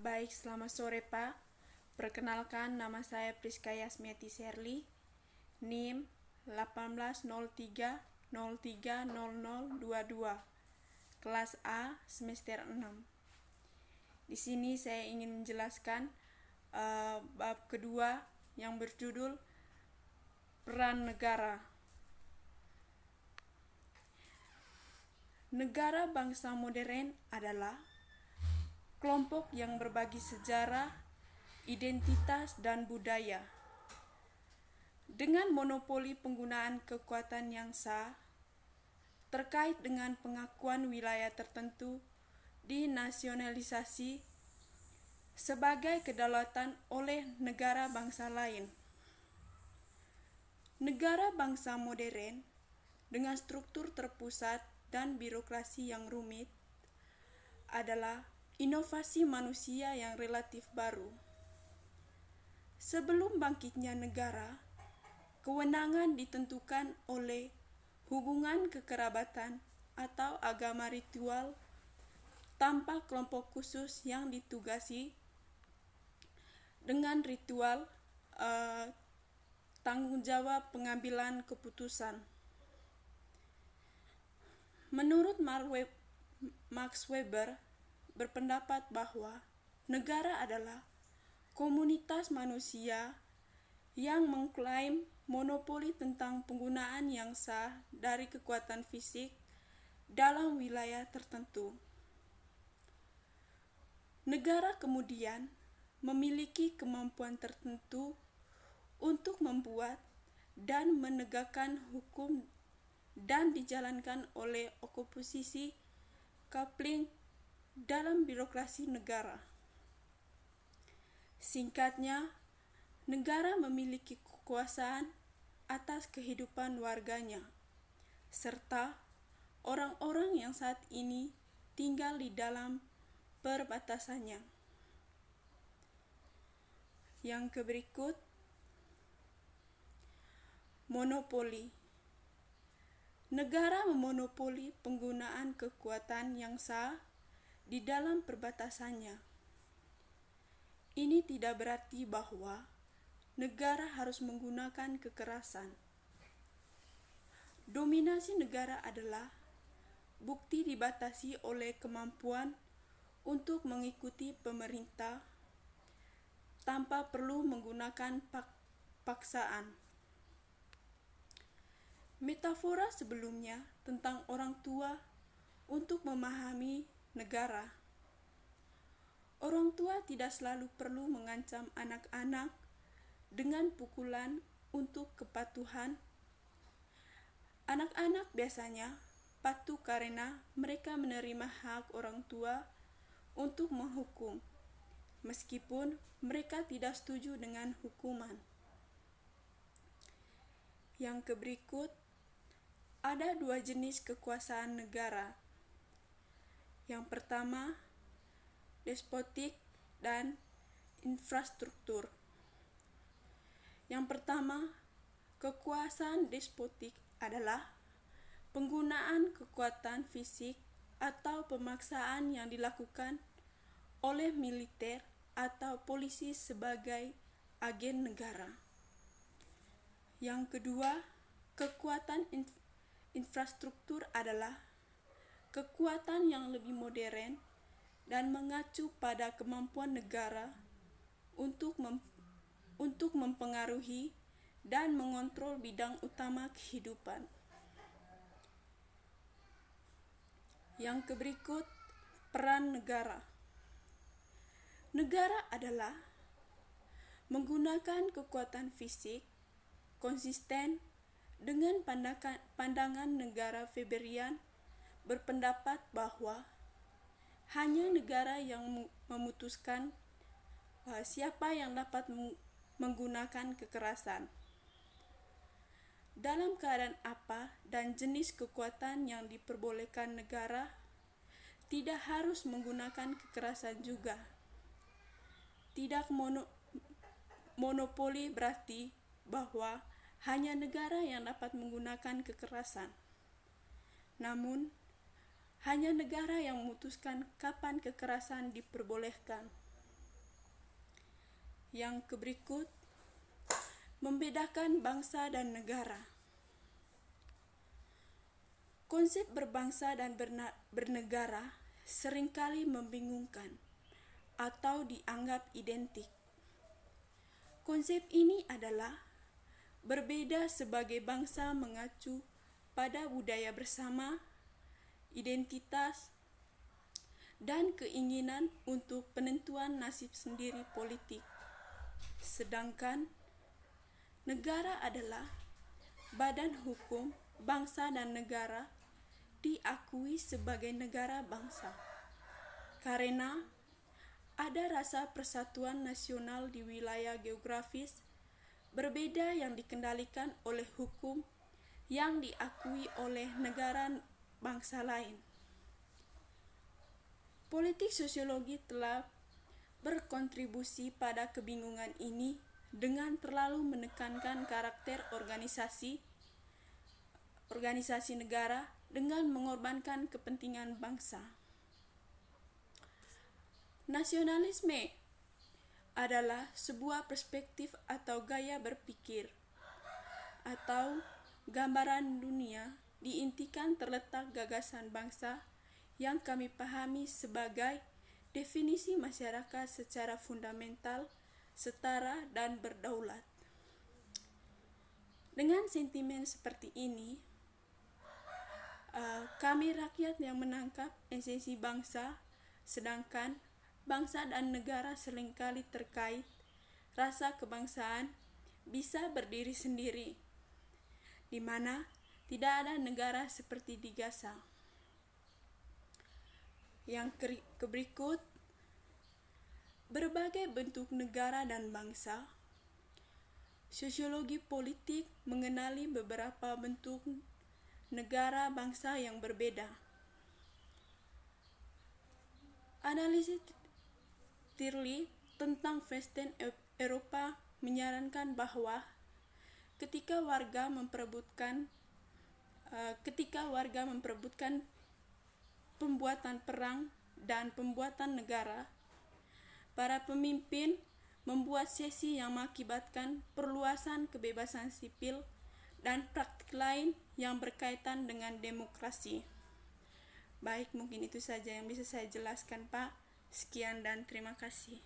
Baik, selamat sore Pak. Perkenalkan, nama saya Priska Yasmiati Serli, NIM 1803030022, kelas A, semester 6. Di sini saya ingin menjelaskan bab kedua yang berjudul Peran Negara. Negara bangsa modern adalah kelompok yang berbagi sejarah, identitas, dan budaya. Dengan monopoli penggunaan kekuatan yang sah terkait dengan pengakuan wilayah tertentu dinasionalisasi sebagai kedaulatan oleh negara bangsa lain. Negara bangsa modern dengan struktur terpusat dan birokrasi yang rumit adalah inovasi manusia yang relatif baru. Sebelum bangkitnya negara, kewenangan ditentukan oleh hubungan kekerabatan atau agama ritual tanpa kelompok khusus yang ditugasi dengan ritual tanggung jawab pengambilan keputusan. Menurut Max Weber berpendapat bahwa negara adalah komunitas manusia yang mengklaim monopoli tentang penggunaan yang sah dari kekuatan fisik dalam wilayah tertentu. Negara kemudian memiliki kemampuan tertentu untuk membuat dan menegakkan hukum dan dijalankan oleh oposisi coupling dalam birokrasi negara. Singkatnya, negara memiliki kekuasaan atas kehidupan warganya, serta orang-orang yang saat ini tinggal di dalam perbatasannya. Yang berikut, monopoli. Negara memonopoli penggunaan kekuatan yang sah di dalam perbatasannya. Ini tidak berarti bahwa negara harus menggunakan kekerasan. Dominasi negara adalah bukti dibatasi oleh kemampuan untuk mengikuti pemerintah tanpa perlu menggunakan paksaan. Metafora sebelumnya tentang orang tua untuk memahami negara. Orang tua tidak selalu perlu mengancam anak-anak dengan pukulan untuk kepatuhan. Anak-anak biasanya patuh karena mereka menerima hak orang tua untuk menghukum, meskipun mereka tidak setuju dengan hukuman. Yang berikut, ada dua jenis kekuasaan negara. Yang pertama, despotik dan infrastruktur. Yang pertama, kekuasaan despotik adalah penggunaan kekuatan fisik atau pemaksaan yang dilakukan oleh militer atau polisi sebagai agen negara. Yang kedua, kekuatan infrastruktur adalah kekuatan yang lebih modern dan mengacu pada kemampuan negara untuk mempengaruhi dan mengontrol bidang utama kehidupan. Yang berikut, peran negara. Negara adalah menggunakan kekuatan fisik konsisten dengan pandangan negara Weberian berpendapat bahwa hanya negara yang memutuskan siapa yang dapat menggunakan kekerasan, dalam keadaan apa, dan jenis kekuatan yang diperbolehkan negara. Tidak harus menggunakan kekerasan juga. Tidak monopoli berarti bahwa hanya negara yang dapat menggunakan kekerasan. Namun, hanya negara yang memutuskan kapan kekerasan diperbolehkan. Yang berikut membedakan bangsa dan negara. Konsep berbangsa dan bernegara seringkali membingungkan atau dianggap identik. Konsep ini adalah berbeda sebagai bangsa mengacu pada budaya bersama, identitas, dan keinginan untuk penentuan nasib sendiri politik. Sedangkan negara adalah badan hukum bangsa dan negara diakui sebagai negara bangsa karena ada rasa persatuan nasional di wilayah geografis berbeda yang dikendalikan oleh hukum yang diakui oleh negara bangsa lain. Politik sosiologi telah berkontribusi pada kebingungan ini dengan terlalu menekankan karakter organisasi negara dengan mengorbankan kepentingan bangsa. Nasionalisme adalah sebuah perspektif atau gaya berpikir atau gambaran dunia diintikan terletak gagasan bangsa yang kami pahami sebagai definisi masyarakat secara fundamental, setara, dan berdaulat. Dengan sentimen seperti ini, kami rakyat yang menangkap esensi bangsa, sedangkan bangsa dan negara seringkali terkait rasa kebangsaan bisa berdiri sendiri, di mana tidak ada negara seperti di Gaza. Yang berikut, berbagai bentuk negara dan bangsa. Sosiologi politik mengenali beberapa bentuk negara bangsa yang berbeda. Analisis Tirli tentang Western Eropa menyarankan bahwa ketika warga memperebutkan pembuatan perang dan pembuatan negara, para pemimpin membuat sesi yang mengakibatkan perluasan kebebasan sipil dan praktik lain yang berkaitan dengan demokrasi. Baik, mungkin itu saja yang bisa saya jelaskan, Pak. Sekian dan terima kasih.